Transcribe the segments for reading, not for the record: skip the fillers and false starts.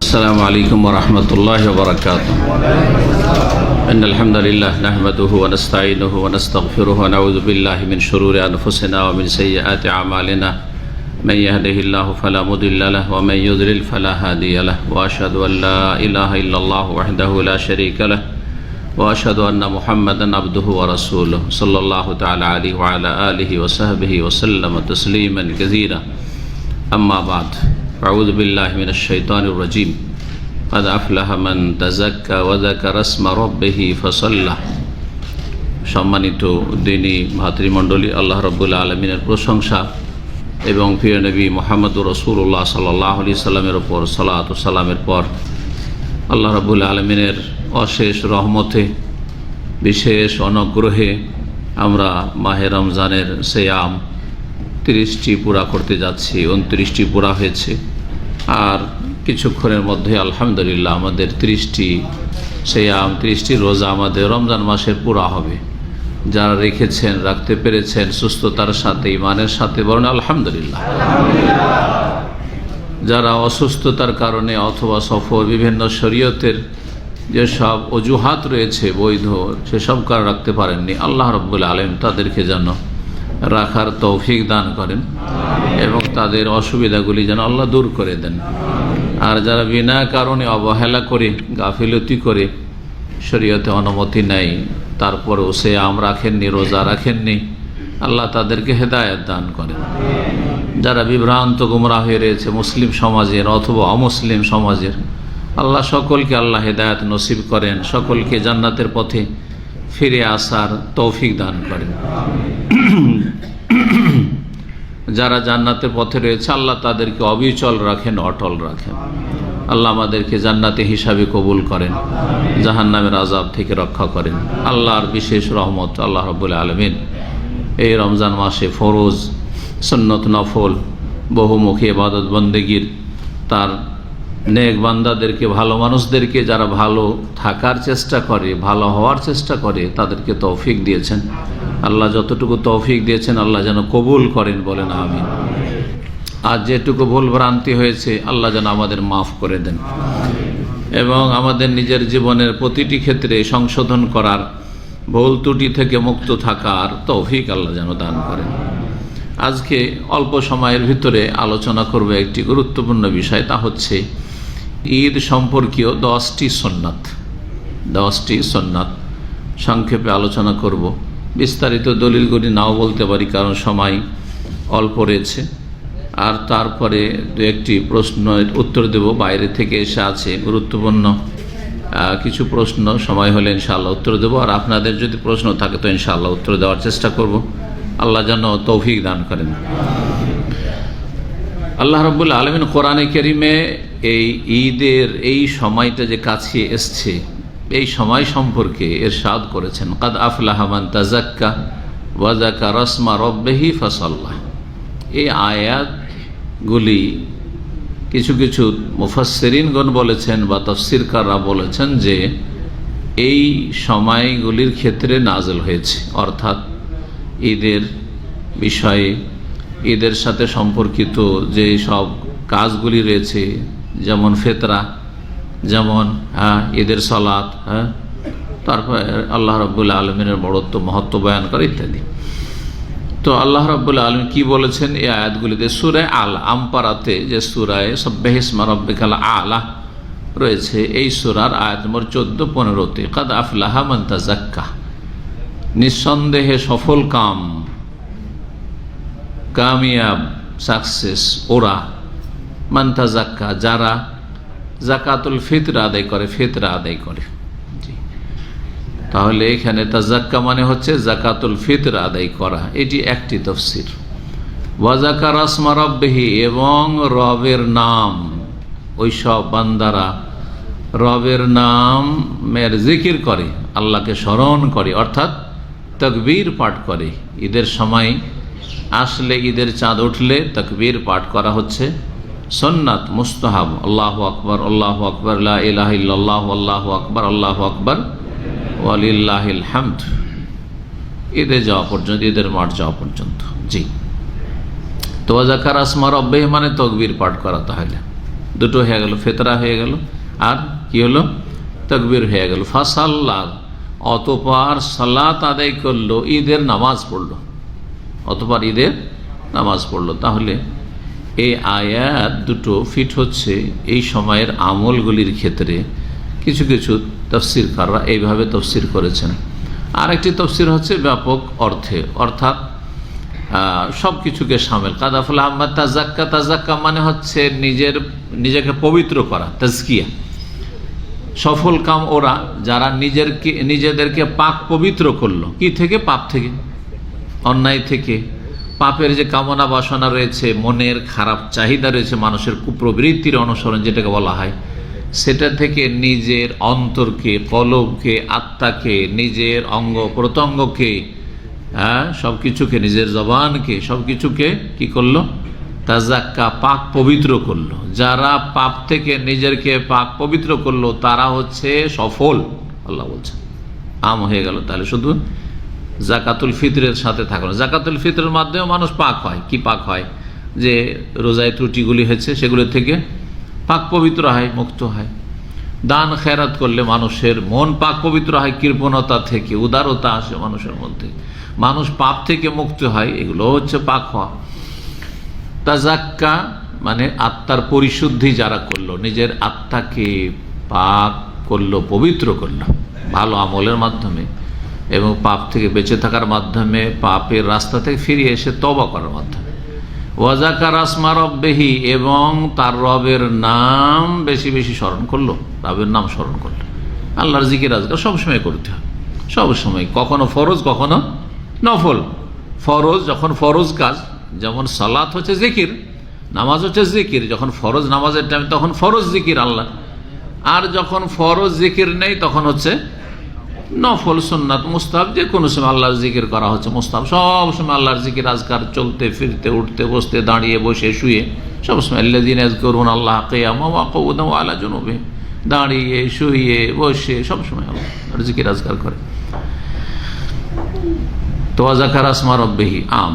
السلام عليكم ورحمة الله وبركاته. إن الحمد لله نحمده ونستعينه ونستغفره ونعوذ بالله من شرور أنفسنا ومن سيئات أعمالنا. من يهده الله فلا مضل له ومن يضلل فلا هادي له وأشهد أن لا إله إلا الله وحده لا شريك له وأشهد أن محمدا عبده ورسوله صلى الله تعالى عليه وعلى آله وصحبه وسلم تسليما كثيرا. أما بعد أعوذ بالله من الشيطان الرجيم. قد أفلح من تزكى وذكر اسم ربه فصلى. সম্মানিত দিনী ভাতৃমণ্ডলী, আল্লাহ রাব্বুল আলামিনের প্রশংসা এবং প্রিয় নবী মুহাম্মদুর রাসূলুল্লাহ সাল্লাল্লাহু আলাইহি সাল্লামের উপর সালাত ও সালামের পর আল্লাহ রাব্বুল আলামিনের অশেষ রহমতে, বিশেষ অনুগ্রহে আমরা মাহে রমজানের সিয়াম 30টি পুরা করতে যাচ্ছি। 29টি পুরা হয়েছে, আর কিছুক্ষণের মধ্যে আলহামদুলিল্লাহ আমাদের 30টি সিয়াম, 30টি রোজা আমাদের রমজান মাসের পুরা হবে। যারা রেখেছেন, রাখতে পেরেছেন সুস্থতার সাথে, ইমানের সাথে, বলেন আলহামদুলিল্লাহ। যারা অসুস্থতার কারণে অথবা সফর, বিভিন্ন শরীয়তের যেসব অজুহাত রয়েছে বৈধ, সেসব কারণ রাখতে পারেননি, আল্লাহ রাব্বুল আলামিন তাদেরকে যেন রাখার তৌফিক দান করেন এবং তাদের অসুবিধাগুলি যেন আল্লাহ দূর করে দেন। আর যারা বিনা কারণে অবহেলা করে, গাফিলতি করে, শরীয়তে অনুমতি নেই, তারপরেও সিয়াম রাখেননি, রোজা রাখেননি, আল্লাহ তাদেরকে হেদায়েত দান করেন। যারা বিভ্রান্ত গুমরাহ হয়ে রয়েছে মুসলিম সমাজের অথবা অমুসলিম সমাজের, আল্লাহ সকলকে আল্লাহ হেদায়েত নসিব করেন, সকলকে জান্নাতের পথে ফিরে আসার তৌফিক দান করেন। যারা জান্নাতের পথে রয়েছে আল্লাহ তাদেরকে অবিচল রাখেন, অটল রাখেন। আল্লাহ আমাদেরকে জান্নাতে হিসাবে কবুল করেন, জাহান্নামের আযাব থেকে রক্ষা করেন। আল্লাহর বিশেষ রহমত আল্লাহ রাব্বুল আলামিন এই রমজান মাসে ফরজ, সুন্নত, নফল, বহুমুখী ইবাদত বন্দেগীর তার নেক বান্দাদেরকে, ভালো মানুষদেরকে, যারা ভালো থাকার চেষ্টা করে, ভালো হওয়ার চেষ্টা করে, তাদেরকে তৌফিক দিয়েছেন। আল্লাহ যতটুকু তৌফিক দিয়েছেন আল্লাহ যেন কবুল করেন, বলেন আমিন। আর যেটুকু ভুল ভ্রান্তি হয়েছে আল্লাহ যেন আমাদের মাফ করে দেন এবং আমাদের নিজের জীবনের প্রতিটি ক্ষেত্রে সংশোধন করার, ভুল ত্রুটি থেকে মুক্ত থাকার তৌফিক আল্লাহ যেন দান করেন। আজকে অল্প সময়ের ভিতরে আলোচনা করব একটি গুরুত্বপূর্ণ বিষয়, তা হচ্ছে ঈদ সম্পর্কীয় 10টি সুন্নাত। 10টি সুন্নাত সংক্ষেপে আলোচনা করব। বিস্তারিত দলিলগুলি নাও বলতে পারি কারণ সময় অল্প রয়েছে। আর তারপরে দু একটি প্রশ্নের উত্তর দেব, বাইরে থেকে এসে আছে গুরুত্বপূর্ণ কিছু প্রশ্ন, সময় হলে ইনশাআল্লাহ উত্তর দেব। আর আপনাদের যদি প্রশ্ন থাকে তো ইনশাআল্লাহ উত্তর দেওয়ার চেষ্টা করব। আল্লাহ যেন তৌফিক দান করেন। আল্লাহ রাব্বুল আলামিন কোরআনে কারীমে এই ঈদের এই সময়টা যে কাছে এসছে, এই সময় সম্পর্কে ইরশাদ করেছেন, কাদ আফলাহা মান তাযাক্কা ওয়া যাকারা ইসমা রাব্বিহি ফাসাল্লা। এই আয়াতগুলি কিছু কিছু মুফাসসিরিনগণ বলেছেন বা তাফসীরকাররা বলেছেন যে এই সময়গুলির ক্ষেত্রে নাযিল হয়েছে, অর্থাৎ ঈদের বিষয়ে, ঈদের সাথে সম্পর্কিত যে সব কাজগুলি রয়েছে, যেমন ফিতরা, যেমন ঈদের সালাত, তারপর আল্লাহ রাব্বুল আলামিনের বড়ত্ব, মহত্ব বয়ান করে ইত্যাদি। তো আল্লাহ রাব্বুল আলামিন কি বলেছেন এই আয়াতগুলিতে? সূরা আল আম্পারাতে যে সূরায়ে সাব্বিহিসমা রাব্বিকাল আ'লা রয়েছে, এই সূরার আয়াত নম্বর 14-15তে কাদ আফলাহা মান তাযাক্কা, নিঃসন্দেহে সফল কাম, কামিয়াব, সাকসেস ওরা, মান তাযাক্কা, যারা যাকাতুল ফিতর আদায় করে, ফিতরা আদায় করে। তাহলে এখানে তাযাক্কা মানে হচ্ছে যাকাতুল ফিতর আদায় করা, এটি একটি তাফসীর। ওয়া যাকারা ইসমা রাব্বিহি, এবং রবের নাম, ওই সব বান্দারা রবের নামের জিকির করে, আল্লাহকে স্মরণ করে, অর্থাৎ তাকবীর পাঠ করে। ঈদের সময় আসলে, ঈদের চাঁদ উঠলে তাকবীর পাঠ করা হচ্ছে সুন্নাত, মুস্তাহাব। আল্লাহু আকবার, আল্লাহু আকবার, লা ইলাহা ইল্লাল্লাহ, আল্লাহু আকবার, আল্লাহু আকবার, ওয়ালিল্লাহিল হামদ, ঈদে যাওয়া পর্যন্ত, ঈদের মাঠ যাওয়া পর্যন্ত। জি, তো ওয়া যাকারা ইসমা রাব্বিহি মানে তাকবীর পাঠ করা। তাহলে দুটো হয়ে গেল, ফেতরা হয়ে গেল, আর কি হলো, তাকবীর হয়ে গেল। ফাসাল্লাহ, অতঃপর সালাত আদায় করলো, ঈদের নামাজ পড়লো, অতঃপর ঈদের নামাজ পড়লো। তাহলে এই আয়াত দুটো ফিট হচ্ছে এই সময়ের আমলগুলির ক্ষেত্রে। কিছু কিছু তাফসীরকাররা এইভাবে তাফসীর করেছেন। আর একটি তাফসীর হচ্ছে ব্যাপক অর্থে, অর্থাৎ সব কিছুকে সামিল। কাদাফুল আহমদ তাজাক্কা, তাজাক্কা মানে হচ্ছে নিজেকে পবিত্র করা, তাজকিয়া। সফল কাম ওরা যারা নিজেদেরকে পাক পবিত্র করলো। কি থেকে? পাপ থেকে, অন্যায় থেকে, পাপের যে কামনা বাসনা রয়েছে, মনের খারাপ চাহিদা রয়েছে, মানুষের কুপ্রবৃত্তির অনুসরণ যেটাকে বলা হয়, সেটা থেকে নিজের অন্তরকে, কলবকে, আত্মাকে, নিজের অঙ্গ প্রত্যঙ্গকে, সব কিছুকে, নিজের জবানকে, সব কিছুকে কি করলো? তাজাক্কা, পাক পবিত্র করলো। যারা পাপ থেকে নিজেকে পাক পবিত্র করলো তারা হচ্ছে সফল, আল্লাহ বলছেন। আম হয়ে গেল। তাহলে শুধু জাকাতুল ফিতরের সাথে থাকলো। জাকাতুল ফিতরের মাধ্যমে মানুষ পাক হয়। কি পাক হয়? যে রোজায় ত্রুটিগুলি হয়েছে সেগুলো থেকে পাক পবিত্র হয়, মুক্ত হয়। দান খেরাত করলে মানুষের মন পাক পবিত্র হয়, কৃপণতা থেকে উদারতা আসে মানুষের মধ্যে, মানুষ পাপ থেকে মুক্ত হয়। এগুলো হচ্ছে পাক হওয়া। তাজাক্কা মানে আত্মার পরিশুদ্ধি যারা করলো, নিজের আত্মাকে পাক করলো, পবিত্র করলো ভালো আমলের মাধ্যমে, এবং পাপ থেকে বেঁচে থাকার মাধ্যমে, পাপের রাস্তা থেকে ফিরিয়ে এসে তওবা করার মাধ্যমে। ওয়াজাকার আসমা রব্বিহি, এবং তার রবের নাম বেশি বেশি স্মরণ করলো, রবের নাম স্মরণ করলো। আল্লাহর জিকির আজকাল সবসময় করতে হয়, সবসময়, কখনো ফরজ কখনো নফল। ফরজ যখন ফরজ কাজ, যেমন সালাত হচ্ছে জিকির, নামাজ হচ্ছে জিকির। যখন ফরজ নামাজের টাইম তখন ফরজ জিকির আল্লাহ, আর যখন ফরজ জিকির নেই তখন হচ্ছে নফল, সুন্নাত, মুস্তাহাব, যে কোনো সময় আল্লাহর জিকির করা হচ্ছে মুস্তাহাব। সব সময় আল্লাহর জিকির আজকার, চলতে ফিরতে, উঠতে বসতে, দাঁড়িয়ে বসে শুয়ে, সবসময় আল্লাযীনা ইয়াযকুরুনা আল্লাহ কিয়ামান ওয়া কুউদান ওয়া আলা জুনুবিহিম, দাঁড়িয়ে শুয়ে বসে সবসময় আল্লাহর জিকির আজকার করে। তো ওয়াজাকার আসমা রব্বিহি, আম,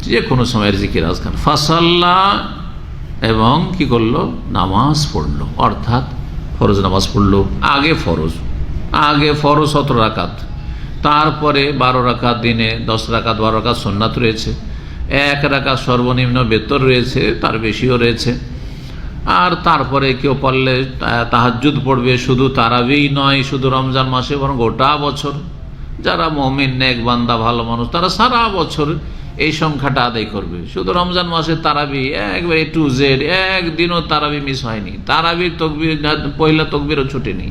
যে কোনো সময়ের জিকির আজকার। ফাসাল্লা, এবং কি করলো? নামাজ পড়লো, অর্থাৎ ফরজ নামাজ পড়লো। আগে ফরজ 17 রাকাত, তারপরে 12 রাকাত, দিনে 10 রাকাত, 12 রাকাত সুন্নাত রয়েছে, 1 রাকাত সর্বনিম্ন বেতর রয়েছে, তার বেশিও রয়েছে। আর তারপরে কেউ পারলে তাহাজ্জুদ পড়বে, শুধু তারাবি নয়, শুধু রমজান মাসে, বরং গোটা বছর। যারা মুমিন, নেক বান্দা, ভালো মানুষ, তারা সারা বছর এই সংখ্যাটা আদায় করবে। শুধু রমজান মাসে তারাবি একবারে টু জেড, একদিনও তারাবি মিস হয়নি, তারাবির তকবির, পয়লা তকবিরও ছুটেনি,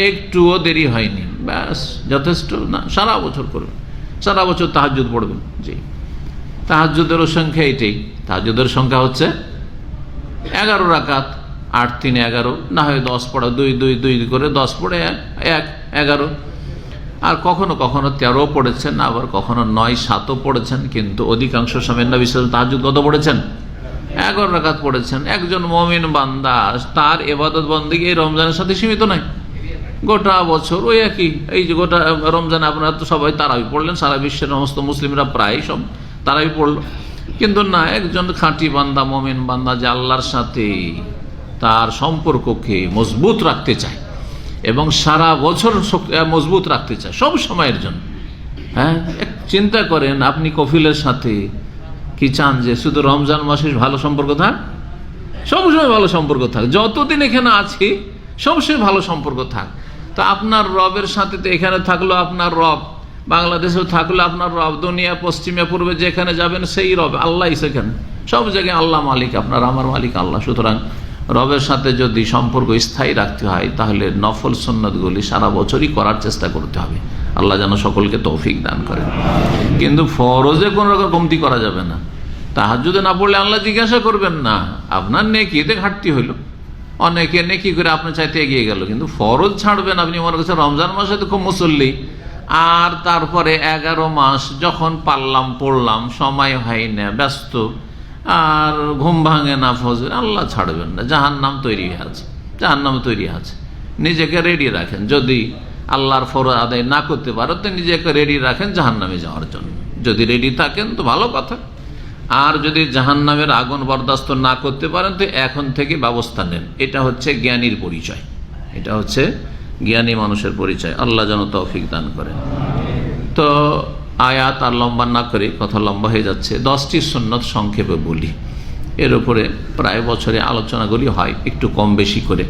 একটুও দেরি হয়নি, ব্যাস যথেষ্ট। না, সারা বছর করবেন, সারা বছর তাহাজ্জুদ পড়বেন। জি, তাহাজ্জুদেরও সংখ্যা এটাই। তাহাজ্জুদের সংখ্যা হচ্ছে 11 রাকাত, 8 3 11, না হয় 10 পড়া, 2 2 2 করে 10 পড়ে 1 11। আর কখনো কখনো 13 পড়েছেন, আবার কখনো 9 7ও পড়েছেন, কিন্তু অধিকাংশ সময় নবী সাল্লাল্লাহু আলাইহি ওয়াসাল্লাম তাহাজ্জুদ কত পড়েছেন? 11 রাকাত পড়েছেন। একজন মুমিন বান্দা, তার ইবাদত বন্দেগী এই রমজানের সাথে সীমিত নয়, গোটা বছর ওই একই। এই যে গোটা রমজান আপনারা তো সবাই তারাবি পড়লেন, সারা বিশ্বের সমস্ত মুসলিমরা প্রায় সব তারাবি পড়ল, কিন্তু না, একজন খাঁটি বান্দা, মুমিন বান্দা, যে আল্লাহর সাথে তার সম্পর্ককে মজবুত রাখতে চায় এবং সারা বছর মজবুত রাখতে চায়, সব সময়ের জন্য। হ্যাঁ, চিন্তা করেন, আপনি কফিলের সাথে কি চান যে শুধু রমজান মাসে ভালো সম্পর্ক থাক? সবসময় ভালো সম্পর্ক থাক, যতদিন এখানে আছি সবসময় ভালো সম্পর্ক থাক। তো আপনার রবের সাথে তো এখানে থাকলো আপনার রব, বাংলাদেশেও থাকলো আপনার রব, দুনিয়া পশ্চিমে পূর্বে যেখানে যাবেন সেই রব, আল্লাহ সেখানে, সব জায়গায় আল্লাহ মালিক, আপনার আমার মালিক আল্লাহ। সুতরাং রবের সাথে যদি সম্পর্ক স্থায়ী রাখতে হয় তাহলে নফল সুন্নতগুলি সারা বছরই করার চেষ্টা করতে হবে। আল্লাহ যেন সকলকে তৌফিক দান করেন। কিন্তু ফরজে কোনো রকম কমতি করা যাবে না। তাহাজ্জুদে না পড়লে আল্লাহ জিজ্ঞাসা করবেন না, আপনার নেকিতে ঘাটতি হইল, অনেকে নেকি করে আপনার চাইতে এগিয়ে গেল, কিন্তু ফরজ ছাড়বেন। আপনি মনে করছেন রমজান মাসে তো খুব মুসল্লি, আর তারপরে 11 মাস যখন পারলাম পড়লাম, সময় হয় না, ব্যস্ত, আর ঘুম ভাঙে না ফজর, আল্লাহ ছাড়বেন না। জাহান্নাম তৈরি আছে, জাহান্নাম তৈরি আছে। নিজেকে রেডি রাখেন, যদি আল্লাহর ফরজ আদায় না করতে পারো তো নিজেকে রেডি রাখেন জাহান্নামে যাওয়ার জন্য। যদি রেডি থাকেন তো ভালো কথা, আর যদি জাহান্নামের আগুন বরদাস্ত না করতে পারেন তো এখন থেকে ব্যবস্থা নেন। এটা হচ্ছে জ্ঞানীর পরিচয়, এটা হচ্ছে জ্ঞানী মানুষের পরিচয়। আল্লাহ যেন তৌফিক দান করেন। তো আয়াত আর লম্বা না করে, কথা লম্বা হয়ে যাচ্ছে, 10টি সুন্নত সংক্ষেপে বলি। এর উপরে প্রায় বছরে আলোচনাগুলি হয় একটু কম বেশি করে,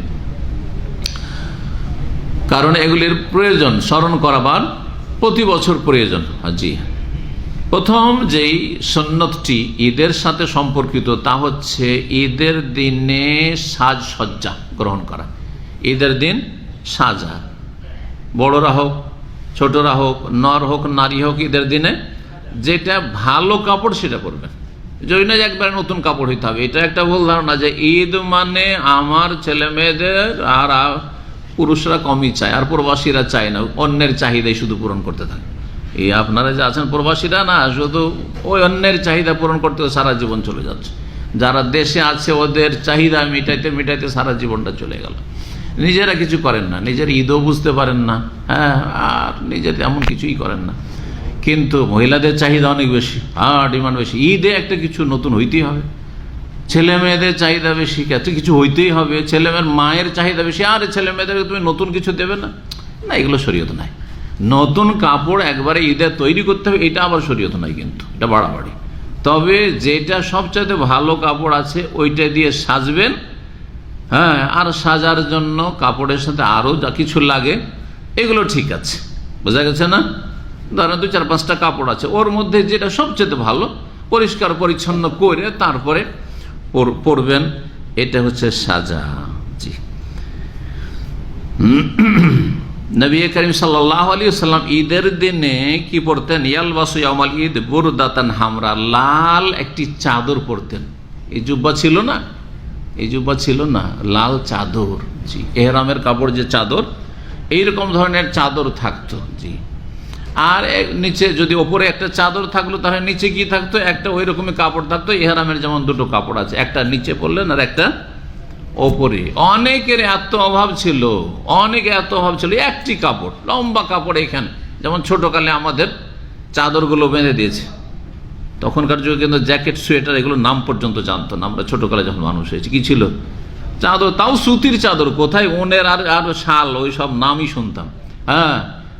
কারণ এগুলির প্রয়োজন, স্মরণ করাবার প্রতি বছর প্রয়োজন। জি, প্রথম যেই সুন্নতটি ঈদের সাথে সম্পর্কিত তা হচ্ছে ঈদের দিনে সাজসজ্জা গ্রহণ করা। ঈদের দিন সাজা, বড়রা হোক ছোটরা হোক, নর হোক নারী হোক, ঈদের দিনে যেটা ভালো কাপড় সেটা পরবেন। যদি না একবার নতুন কাপড় হইতে হবে, এটা একটা ভুল ধারণা যে ঈদ মানে আমার ছেলে মেয়েদের আর পুরুষরা কমই চায় আর প্রবাসীরা চায় না, অন্যের চাহিদাই শুধু পূরণ করতে থাকে। এই আপনারা যে আছেন প্রবাসীরা, না শুধু ওই অন্যের চাহিদা পূরণ করতে সারা জীবন চলে যাচ্ছে। যারা দেশে আছে ওদের চাহিদা মিটাইতে মিটাইতে সারা জীবনটা চলে গেল। নিজেরা কিছু করেন না, নিজের ঈদও বুঝতে পারেন না, হ্যাঁ, আর নিজের এমন কিছুই করেন না। কিন্তু মহিলাদের চাহিদা অনেক বেশি, ডিমান্ড বেশি। ঈদে একটা কিছু নতুন হইতেই হবে। ছেলে মেয়েদের চাহিদা বেশি, এত কিছু হইতেই হবে। ছেলে মেয়ের মায়ের চাহিদা বেশি, আর ছেলে মেয়েদেরকে তুমি নতুন কিছু দেবে না, না, এগুলো শরীয়ত নাই। নতুন কাপড় একবারে ঈদে তৈরি করতে হবে, এটা আবার শরীয়ত নাই, কিন্তু এটা বাড়াবাড়ি। তবে যেটা সবচাইতে ভালো কাপড় আছে ওইটা দিয়ে সাজবেন। হ্যাঁ, আর সাজার জন্য কাপড়ের সাথে আরও যা কিছু লাগে এগুলো ঠিক আছে, বোঝা গেছে না? ধরেন 2-4-5টা কাপড় আছে, ওর মধ্যে যেটা সবচেয়ে ভালো পরিষ্কার পরিচ্ছন্ন করে তারপরে পরবেন, এটা হচ্ছে সাজা। জি, নবী করিম সাল্লাল্লাহু আলাইহি ওয়াসাল্লাম ঈদের দিনে কি পরতেন? ইয়ালবাসু ইয়াউমাল ঈদ বুরদাতান হামরা, লাল একটি চাদর পরতেন। এই জুব্বা ছিল না, এই জুব্বা ছিল না, লাল চাদর। জি, এহরামের কাপড় যে চাদর, এইরকম ধরনের চাদর থাকতো। জি, আর নিচে যদি ওপরে একটা চাদর থাকলো তাহলে নিচে কি থাকতো? একটা ওই রকমই কাপড় থাকতো। এহরামের যেমন দুটো কাপড় আছে, একটা নিচে পরলেন আর একটা ওপরে। অনেকের এত অভাব ছিল, অনেকে এত অভাব ছিল, একটি কাপড়, লম্বা কাপড় এখানে, যেমন ছোটকালে আমাদের চাদরগুলো বেঁধে দিয়েছে। তখনকার যুগে কিন্তু জ্যাকেট, সোয়েটার এগুলোর নাম পর্যন্ত জানতো না আমরা ছোটকালে যখন মানুষ হয়েছি। কি ছিল? চাদর, তাও সুতির চাদর, কোথায় ওনের আর শাল, ওই সব নামই শুনতাম। হ্যাঁ,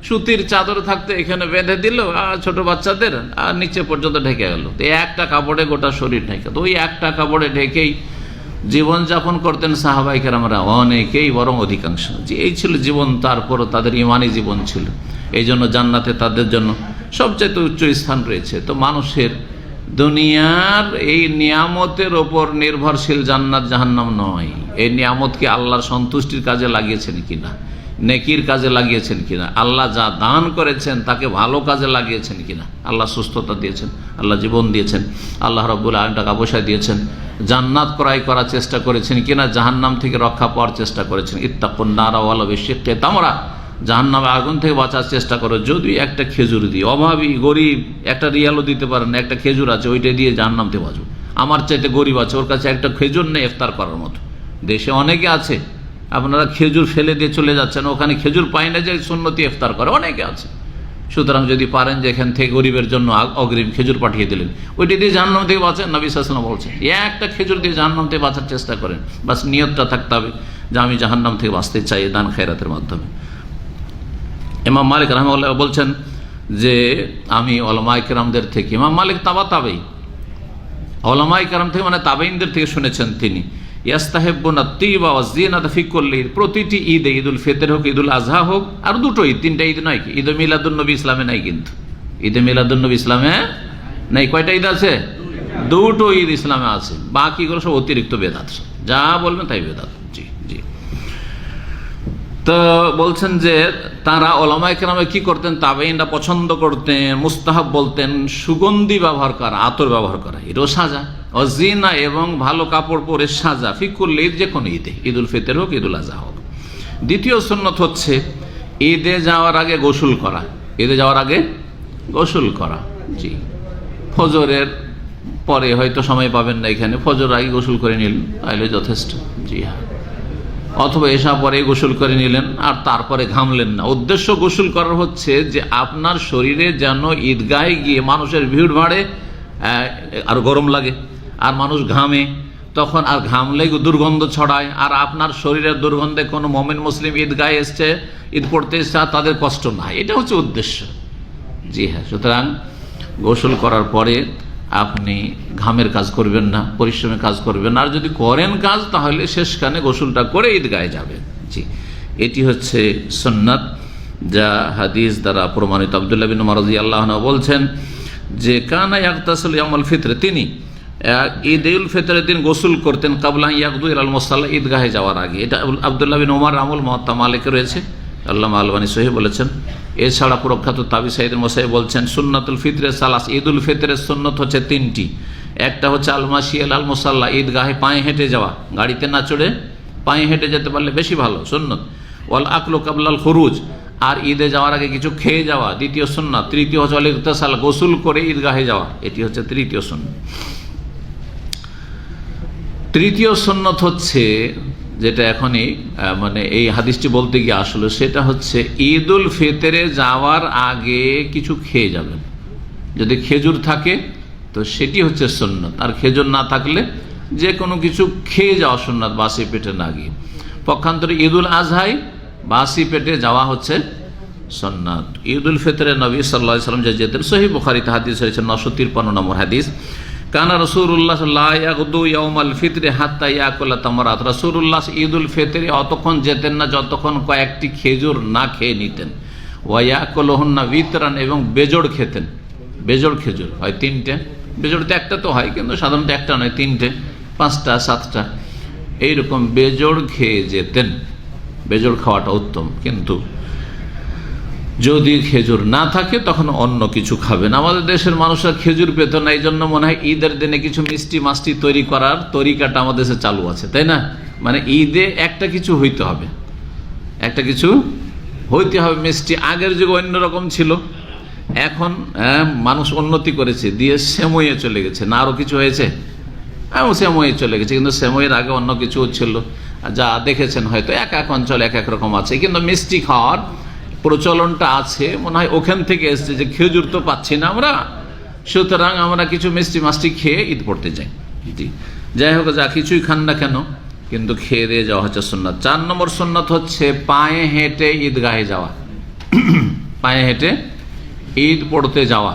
সুতির চাদর থাকতে এখানে বেঁধে দিল আর ছোট বাচ্চাদের, আর নিচে পর্যন্ত ঢেকে গেল। তো একটা কাপড়ে গোটা শরীর ঢেকে, তো ওই একটা কাপড়ে ঢেকেই জীবনযাপন করতেন সাহাবায়ে কেরামরা, অনেকেই, বরং অধিকাংশ। যে এই ছিল জীবন, তারপরও তাদের ইমানি জীবন ছিল। এই জন্য জান্নাতে তাদের জন্য সবচেয়ে উচ্চ স্থান রয়েছে। তো মানুষের দুনিয়ার এই নিয়ামতের ওপর নির্ভরশীল জান্নাত জাহান্নাম নয়। এই নিয়ামতকে আল্লাহর সন্তুষ্টির কাজে লাগিয়েছেন কিনা, নেকির কাজে লাগিয়েছেন কিনা, আল্লাহ যা দান করেছেন তাকে ভালো কাজে লাগিয়েছেন কিনা। আল্লাহ সুস্থতা দিয়েছেন, আল্লাহ জীবন দিয়েছেন, আল্লাহ রাব্বুল আলামিন টাকা পয়সা দিয়েছেন, জান্নাত ক্রয় করার চেষ্টা করেছেন কিনা, জাহান্নাম থেকে রক্ষা পাওয়ার চেষ্টা করেছেন। ইত্তাকুন নারা ওয়ালাউ বিশিক্কি তামরা, জাহান্নামের আগুন থেকে বাঁচার চেষ্টা করো যদি একটা খেজুর দিয়ে। অভাবী গরিব একটা রিয়ালও দিতে পারেন না, একটা খেজুর আছে ওইটা দিয়ে জাহান্নাম থেকে বাঁচো। আমার চাইতে গরিব আছে, ওর কাছে একটা খেজুর নেই ইফতার করার মতো। দেশে অনেকে আছে, আপনারা খেজুর ফেলে দিয়ে চলে যাচ্ছেন, ওখানে খেজুর পায় না যে সুন্নতি ইফতার করে, অনেকে আছে। সুতরাং যদি পারেন যে এখান থেকে গরিবের জন্য অগ্রিম খেজুর পাঠিয়ে দিলেন, ওইটা দিয়ে জাহান্নাম থেকে বাঁচেন। নবী সাল্লাল্লাহু আলাইহি ওয়াসাল্লাম বলছেন একটা খেজুর দিয়ে জাহান্নাম থেকে বাঁচার চেষ্টা করেন। বাস নিয়তটা থাকতে হবে যে আমি জাহান্নাম থেকে বাঁচতে চাই দান খেরাতের মাধ্যমে। ইমাম মালিক রাহিমাহুল্লাহ বলছেন যে আমি উলামায়ে কেরামদের থেকে, ইমাম মালিক তাবেঈ, উলামায়ে কেরাম থেকে মানে তাবেঈনদের থেকে শুনেছেন তিনি, ইয়াস্তাহিব্বুনা তিবা ওয়া যিনাতা ফি কুল্লি, প্রতিটি ঈদে, ঈদুল ফিতর হোক, ঈদুল আযহা হোক, আর দুটো ঈদ, তিনটা ঈদ নয় কি, ঈদে মিলাদুন নবী ইসলামে নাই, কিন্তু ঈদে মিলাদুন নবী ইসলামে নাই। কয়টা ঈদ আছে? দুটো ঈদ ইসলামে আছে, বাকিগুলো সব অতিরিক্ত বেদাত, যা বলবেন তাই বেদাত। জি জি। তো বলছেন যে তারা উলামায়ে কেরাম কি করতেন, তাবেঈনরা পছন্দ করতেন, মুস্তাহাব বলতেন সুগন্ধি ব্যবহার করা, আতর ব্যবহার করা, এটাও সাজা, অজিনা এবং ভালো কাপড় পরে সাজা, ফিকুল ঈদ, যে কোনো ঈদে, ঈদুল ফিতর হোক, ঈদুল আযহা হোক। দ্বিতীয় সুন্নত হচ্ছে ঈদে যাওয়ার আগে গোসল করা, ঈদে যাওয়ার আগে গোসল করা। জি, ফজরের পরে হয়তো সময় পাবেন না, এখানে ফজর আগে গোসল করে নিলেন তাহলে যথেষ্ট। জি হ্যাঁ, অথবা এশা পরে গোসল করে নিলেন আর তারপরে ঘামলেন না। উদ্দেশ্য গোসল করার হচ্ছে যে আপনার শরীরে যেন ঈদগাহে গিয়ে মানুষের ভিড় ভাড়ে আর গরম লাগে, আর মানুষ ঘামে, তখন আর ঘামলে দুর্গন্ধ ছড়ায়, আর আপনার শরীরের দুর্গন্ধে কোনো মোমেন মুসলিম ঈদগাহে এসছে, ঈদ পড়তে এসছে, তাদের কষ্ট নাই, এটা হচ্ছে উদ্দেশ্য। জি হ্যাঁ, সুতরাং গোসল করার পরে আপনি ঘামের কাজ করবেন না, পরিশ্রমের কাজ করবেন না, আর যদি করেন কাজ তাহলে শেষখানে গোসলটা করে ঈদগাহে যাবেন। জি, এটি হচ্ছে সুন্নাত, যা হাদিস দ্বারা প্রমাণিত। আব্দুল্লাহ বিন উমর রাদিয়াল্লাহু আনহু বলছেন যে কানা ইয়াগতাসিলু ইয়াউমুল ফিতর, তিনি ঈদুল ফিতরের দিন গোসল করতেন কাবলা ইয়াগদু ইলাল মুসাল্লা, ঈদগাহে যাওয়ার আগে। এটা আব্দুল্লাহ বিন উমর আমল মুওয়াত্তা মালিকে রয়েছে, আল্লামা আলবানী সহিহ বলেছেন। এছাড়া প্রখ্যাত তাবি সাইদ মুসাইয়্যিব বলছেন সুন্নাতুল ফিতরে সালাস, ঈদুল ফিতরের সুন্নত হচ্ছে তিনটি। একটা হচ্ছে আল মাশি আল মুসাল্লা, ঈদগাহে পায়ে হেঁটে যাওয়া, গাড়িতে না চড়ে পায়ে হেঁটে যেতে পারলে বেশি ভালো, সুন্নত। ওয়াল আকলু কাবলাল খুরুজ, আর ঈদে যাওয়ার আগে কিছু খেয়ে যাওয়া, দ্বিতীয় সুন্নাত। তৃতীয় হচ্ছে আল ইগতিসাল, গোসল করে ঈদগাহে যাওয়া, এটি হচ্ছে তৃতীয় সুন্নাত। তৃতীয় সুন্নত হচ্ছে যেটা এখনই মানে এই হাদিসটি বলতে গিয়ে আসলে, সেটা হচ্ছে ঈদুল ফিতরে যাওয়ার আগে কিছু খেয়ে যাবেন। যদি খেজুর থাকে তো সেটি হচ্ছে সুন্নাত, আর খেজুর না থাকলে যে কোনো কিছু খেয়ে যাওয়া সুন্নাত, বাসি পেটে না গিয়ে। পক্ষান্তরে ঈদুল আজহায় বাসি পেটে যাওয়া হচ্ছে সুন্নাত। ঈদুল ফিতরে নবী সাল্লাল্লাহু আলাইহি ওয়াসাল্লাম যে যেতেন, সহিহ বুখারীতে হাদিস রয়েছে 953 নম্বর হাদিস, কানা রাসূলুল্লাহ লা ইয়াগদু ইয়াউমাল ফিতরি হাত্তা ইয়াকুলা তামরাত, রাসূলুল্লাহ ঈদুল ফিতরে অতক্ষণ যেতেন না যতক্ষণ কয়েকটি খেজুর না খেয়ে নিতেন। ওয়া ইয়াকুলুহুন্না বিতরান, এবং বেজোড় খেতেন। বেজোড় খেজুর হয় তিনটে, বেজোড়তে একটা তো হয়, কিন্তু সাধারণত একটা নয়, তিনটে, পাঁচটা, সাতটা, এইরকম বেজোড় খেয়ে যেতেন। বেজোড় খাওয়াটা উত্তম, কিন্তু যদি খেজুর না থাকে তখন অন্য কিছু খাবেন। আমাদের দেশের মানুষরা খেজুর পেত না, এই জন্য মনে হয় ঈদের দিনে কিছু মিষ্টি মাস্টি তৈরি করার তরিকাটা আমাদের দেশে চালু আছে, তাই না? মানে ঈদে একটা কিছু হইতে হবে, একটা কিছু হইতে হবে মিষ্টি। আগের যুগে অন্যরকম ছিল, এখন মানুষ উন্নতি করেছে, দিয়ে সেমইয়ে চলে গেছে, না আরও কিছু হয়েছে? সেমইয়ে চলে গেছে, কিন্তু সেমইয়ের আগে অন্য কিছু ছিল, যা দেখেছেন হয়তো এক এক অঞ্চলে এক এক রকম আছে, কিন্তু মিষ্টি খাওয়ার প্রচলনটা আছে, মনে হয় ওখান থেকে এসছে যে খেজুর তো পাচ্ছি না আমরা, সুতরাং আমরা কিছু মিষ্টি মাস্টি খেয়ে ঈদ পড়তে যাই। জি, যাই হোক, যা কিছুই খান না কেন, কিন্তু খেয়ে দিয়ে যাওয়া হচ্ছে সুন্নাত। 4 নম্বর সুন্নাত হচ্ছে পায়ে হেঁটে ঈদগাহে যাওয়া। পায়ে হেঁটে ঈদ পড়তে যাওয়া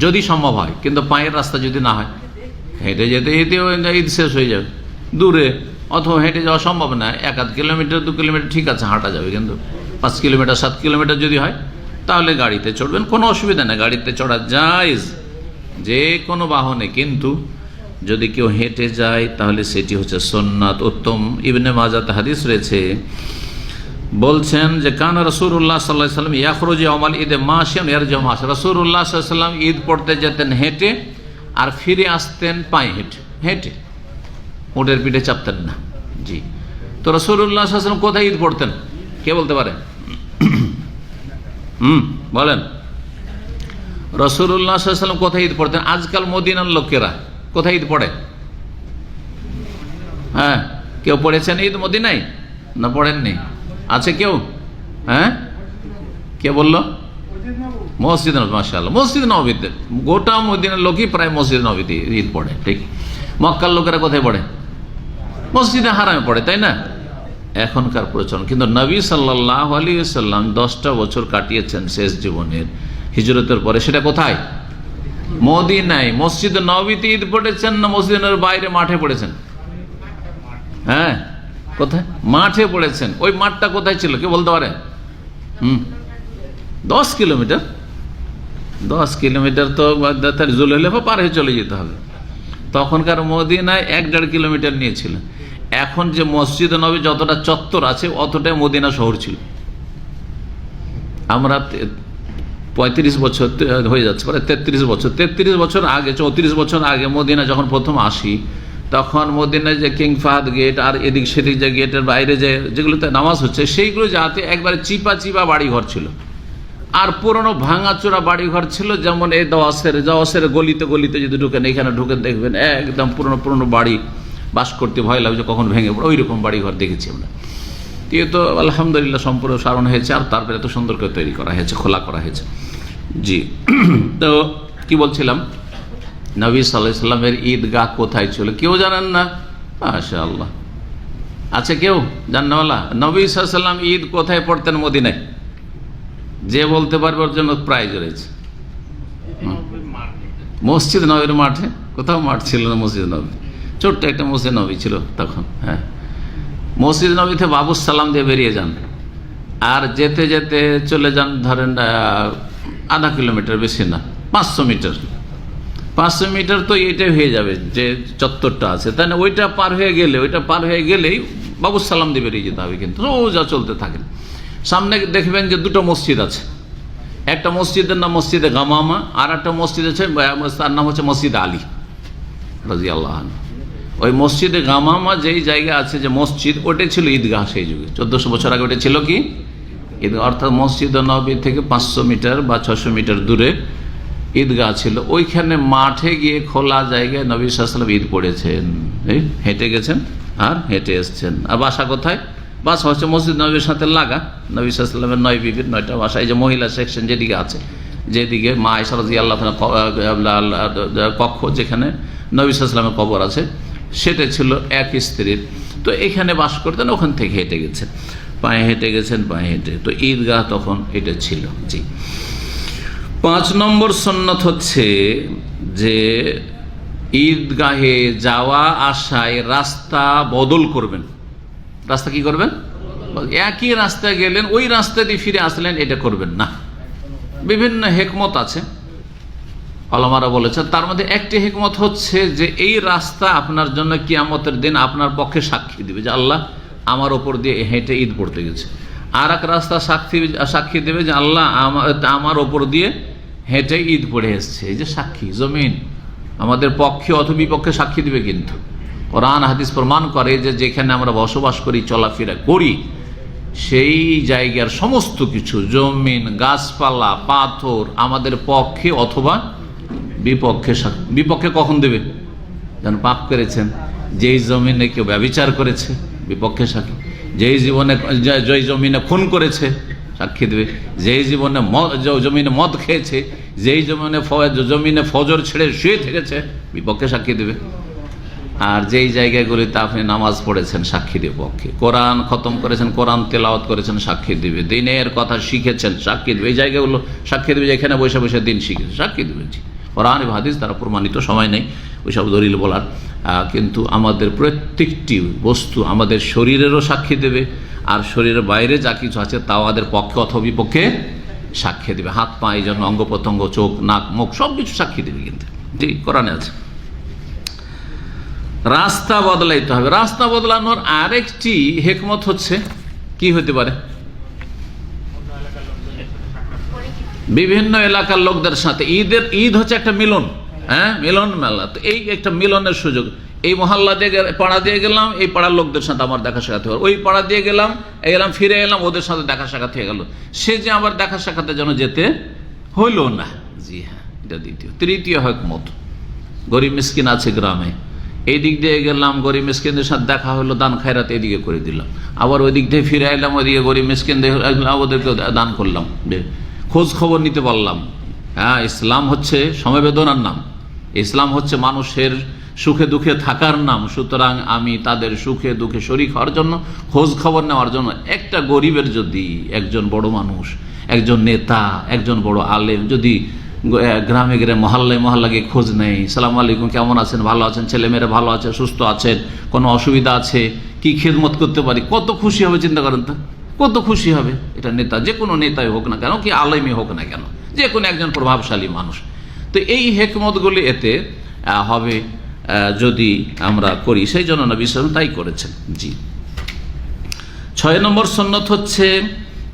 যদি সম্ভব হয়, কিন্তু পায়ের রাস্তা যদি না হয়, হেঁটে যেতে যেতে ঈদ শেষ হয়ে যাবে দূরে, অথবা হেঁটে যাওয়া সম্ভব না, 1-8 কিলোমিটার 2 কিলোমিটার ঠিক আছে হাঁটা যাবে, কিন্তু 5 কিলোমিটার 7 কিলোমিটার যদি হয় তাহলে গাড়িতে চড়বেন, কোনো অসুবিধা নেই, গাড়িতে চড়া জায়েজ যে কোনো বাহনে। কিন্তু যদি কেউ হেঁটে যায় তাহলে সেটি হচ্ছে সুন্নাত, উত্তম। ইবনে মাজাতে হাদিস রয়েছে, বলছেন যে কানা রাসূলুল্লাহ সাল্লাল্লাহু আলাইহি ওয়াসাল্লাম ইয়াখরুজু ইয়াউমাল ঈদে মাশিয়ান ইয়ারজিউ মাশিয়া, রাসূলুল্লাহ সাল্লাল্লাহু আলাইহি ওয়াসাল্লাম ঈদ পড়তে যেতেন হেঁটে, আর ফিরে আসতেন পায়ে হেঁটে। হেঁটে, উটের পিঠে চাপতেন না। জি, তো রাসূলুল্লাহ সাল্লাল্লাহু আলাইহি ওয়াসাল্লাম কোথায় ঈদ পড়তেন, কে বলতে পারে? বলেন, রাসূলুল্লাহ সাল্লাল্লাহু আলাইহি ওয়াসাল্লাম কোথায় ঈদ পড়তেন? আজকাল মদিনার লোকেরা কোথায় ঈদ পড়ে? হ্যাঁ, কেউ পড়েছেন ঈদ মদিনায় না পড়েননি? আছে কেউ? হ্যাঁ, কে বললো? মসজিদ নববী, মাশাআল্লাহ, মসজিদ নববীতে গোটা মদিনার লোকই প্রায় মসজিদ নববীতে ঈদ পড়ে। ঠিক, মক্কার লোকেরা কোথায় পড়ে? মসজিদে হারামে পড়ে, তাই না? এখনকার প্রচলন। কিন্তু নবী সাল্লাল্লাহু আলাইহি ওয়াসাল্লাম 10টা বছর কাটিয়েছেন শেষ জীবনের, হিজরতের পরে, সেটা কোথায়? মদিনায়। মসজিদে নববীতে ঈদ পড়েছেন না মসজিদের বাইরে মাঠে পড়েছেন? হ্যাঁ, কোথায়? মাঠে পড়েছেন। ওই মাঠটা কোথায় ছিল কে বলতে পারে? 10 কিলোমিটার। 10 কিলোমিটার তো জুলহলেফা পার হয়ে চলে যেতে হবে। তখনকার মদিনায় 1-1.5 কিলোমিটার নিয়েছিল। এখন যে মসজিদ নবী যতটা চত্বর আছে অতটাই মদিনা শহর ছিল। আমরা 35 বছর হয়ে যাচ্ছে, প্রায় 33 বছর আগে, 34 বছর আগে মদিনা যখন প্রথম আসি, তখন মদিনায় যে কিং ফাহাদ গেট আর এদিক সেদিক যে গেটের বাইরে যেগুলোতে নামাজ হচ্ছে, সেইগুলো যাতে একবারে চিপা বাড়িঘর ছিল, আর পুরনো ভাঙাচোরা বাড়িঘর ছিল। যেমন এই দওয়াসের গলিতে গলিতে যদি ঢুকেন, এখানে ঢুকে দেখবেন একদম পুরনো বাড়ি, বাস করতে ভয় লাগছে কখন ভেঙে পড়ে, ওই রকম বাড়িঘর দেখেছি আমরা। এ তো আলহামদুলিল্লাহ সম্প্রসারণ হয়েছে, আর তারপরে এত সুন্দর করে তৈরি করা হয়েছে, খোলা করা হয়েছে। জি, তো কি বলছিলাম? নবী সাল্লাল্লাহু আলাইহি সাল্লামের ঈদগাহ কোথায় ছিল কেউ জানেন না? মাশাআল্লাহ, আছে কেউ জান্নাওয়ালা? নবী সাল্লাল্লাহু আলাইহি সাল্লাম ঈদ কোথায় পড়তেন? মদিনায়। যে বলতে পারবে ওর জন্য প্রাইজ রয়েছে। মসজিদ নবীর মাঠে? কোথাও মাঠ ছিল না মসজিদ নবী, ছোট্ট একটা মসজিদ নবী ছিল তখন। হ্যাঁ, মসজিদ নবীতে বাবুস সালাম দিয়ে বেরিয়ে যান, আর যেতে যেতে চলে যান ধরেন আধা কিলোমিটার, বেশি না, 500 মিটার। 500 মিটার তো এইটাই হয়ে যাবে যে চত্বরটা আছে, তাই না? ওইটা পার হয়ে গেলেই বাবুস সালাম দিয়ে বেরিয়ে যেতে হবে, কিন্তু যা চলতে থাকেন। সামনে দেখবেন যে দুটো মসজিদ আছে, একটা মসজিদের নাম মসজিদে গামামা, আর একটা মসজিদ আছে তার নাম হচ্ছে মসজিদ আলী রাদিয়াল্লাহু আনহু। ওই মসজিদে গামামা যেই জায়গা আছে যে মসজিদ, ওটাই ছিল ঈদগাহ সেই যুগে, 1400 বছর আগে ওটা ছিল কি ঈদগাহ, অর্থাৎ মসজিদ নবী থেকে 500 মিটার বা 600 মিটার দূরে ঈদগাহ ছিল। ওইখানে মাঠে গিয়ে খোলা জায়গায় নবী সাল্লাল্লাহু আলাইহি ওয়াসাল্লাম ঈদ পড়েছেন, হেঁটে গেছেন আর হেঁটে এসছেন। আর বাসা কোথায়? বাসা হচ্ছে মসজিদ নবীর সাথে লাগা, নবী সাল্লাল্লাহু আলাইহি ওয়াসাল্লামের 9 বিবির 9টা বাসা। এই যে মহিলা সেকশন যেদিকে আছে, যেদিকে মা আয়েশা রাদিয়াল্লাহু আনহা কক্ষ, যেখানে নবী সাল্লাল্লাহু আলাইহি ওয়াসাল্লামের কবর আছে, সেটা ছিল এক স্ত্রীর। তো এখানে বাস করতেন, ওখান থেকে হেঁটে গেছেন, পায়ে হেঁটে। তো ঈদগাহ তখন এটা ছিল। জি, 5 নম্বর সুন্নাত হচ্ছে যে ঈদগাহে যাওয়া আসায় রাস্তা বদল করবেন। রাস্তা কি করবেন? একই রাস্তায় গেলেন, ওই রাস্তা দিয়ে ফিরে আসলেন, এটা করবেন না। বিভিন্ন হেকমত আছে, ওলামারা বলেছেন। তার মধ্যে একটি হেকমত হচ্ছে যে এই রাস্তা আপনার জন্য কিয়ামতের দিন আপনার পক্ষে সাক্ষী দিবে যে আল্লাহ আমার ওপর দিয়ে হেঁটে ঈদ পড়তে গেছে। আর এক রাস্তা সাক্ষী দেবে যে আল্লাহ আমার ওপর দিয়ে হেঁটে ঈদ পড়ে এসছে। এই যে সাক্ষী, জমিন আমাদের পক্ষে অথবা বিপক্ষে সাক্ষী দিবে। কিন্তু কোরআন হাদিস প্রমাণ করে যে যেখানে আমরা বসবাস করি, চলাফেরা করি, সেই জায়গার সমস্ত কিছু, জমিন, গাছপালা, পাথর আমাদের পক্ষে অথবা বিপক্ষে। বিপক্ষে কখন দেবে? যেন পাপ করেছেন। যেই জমিনে কেউ ব্যভিচার করেছে, বিপক্ষে সাক্ষী। যেই জমিনে খুন করেছে, সাক্ষী দেবে। যেই জমিনে মদ খেয়েছে, যেই জমিনে ফজর ছেড়ে শুয়ে থেকেছে, বিপক্ষে সাক্ষী দেবে। আর যেই জায়গাগুলিতে আপনি নামাজ পড়েছেন, সাক্ষী দেবে পক্ষে। কোরআন খতম করেছেন, কোরআন তেলাওয়াত করেছেন, সাক্ষী দিবে। দিনের কথা শিখেছেন, সাক্ষী দেবে। এই জায়গাগুলো সাক্ষী দেবে, যেখানে বসে বসে দিন শিখেছে, সাক্ষী দেবে। কোরআন এবং হাদিস দ্বারা প্রমাণিত, সময় নেই ওইসব দলিল বলার। কিন্তু আমাদের প্রত্যেকটি বস্তু আমাদের শরীরেরও সাক্ষী দেবে, আর শরীরের বাইরে যা কিছু আছে তাও আমাদের পক্ষে অথবা বিপক্ষে সাক্ষী দেবে। হাত পা, এই জন্য অঙ্গ প্রত্যঙ্গ, চোখ, নাক, মুখ সব কিছু সাক্ষী দেবে। কিন্তু জি, কোরআনে আছে। রাস্তা বদলাইতে হবে। রাস্তা বদলানোর আরেকটি হেকমত হচ্ছে, কি হতে পারে? বিভিন্ন এলাকার লোকদের সাথে ঈদ হচ্ছে একটা মিলন, হ্যাঁ, মিলন মেলা। তো এই একটা মিলনের সুযোগ। এই মহল্লা দিয়ে পাড়া দিয়ে গেলাম, এই পাড়ার লোকদের সাথে আমার দেখা সাক্ষাৎ হয়ে গেল। ওই পাড়া দিয়ে গেলাম, ফিরে এলাম, ওদের সাথে দেখা সাক্ষাৎ হয়ে গেল। সে যে আবার দেখা সাক্ষাতে যেন যেতে হইল না। জি হ্যাঁ, এটা দ্বিতীয়। তৃতীয় হেকমত, গরিব মিসকিন আছে গ্রামে, এই দিক দিয়ে গেলাম, গরিব মিসকিনদের সাথে দেখা হলো, দান খায়রাত এদিকে করে দিলাম। আবার ওই দিক দিয়ে ফিরে এলাম, ওইদিকে গরিব মিসকিনদের ওদেরকে দান করলাম, খোঁজ খবর নিতে পারলাম। হ্যাঁ, ইসলাম হচ্ছে সমবেদনার নাম, ইসলাম হচ্ছে মানুষের সুখে দুঃখে থাকার নাম। সুতরাং আমি তাদের সুখে দুঃখে শরীক হওয়ার জন্য, খোঁজ খবর নেওয়ার জন্য, একটা গরিবের যদি একজন বড় মানুষ, একজন নেতা, একজন বড় আলেম যদি গ্রামে মহল্লা গিয়ে খোঁজ নেই, সালাম আলাইকুম, কেমন আছেন, ভালো আছেন, ছেলেমেয়েরা ভালো আছে, সুস্থ আছেন, কোনো অসুবিধা আছে, কি খেদমত করতে পারি, কত খুশি হবে চিন্তা করেন তো, কত খুশি হবে। এটা নেতা, যে কোনো নেতাই হোক না কেন, কি আলেমই হোক না কেন, যে কোনো একজন প্রভাবশালী মানুষ। তো এই হেকমতগুলি এতে হবে যদি আমরা করি, সেই জন্য নবী সাল্লাল্লাহু আলাইহি ওয়াসাল্লাম তাই করেছেন। জি, 6 নম্বর সুন্নাত হচ্ছে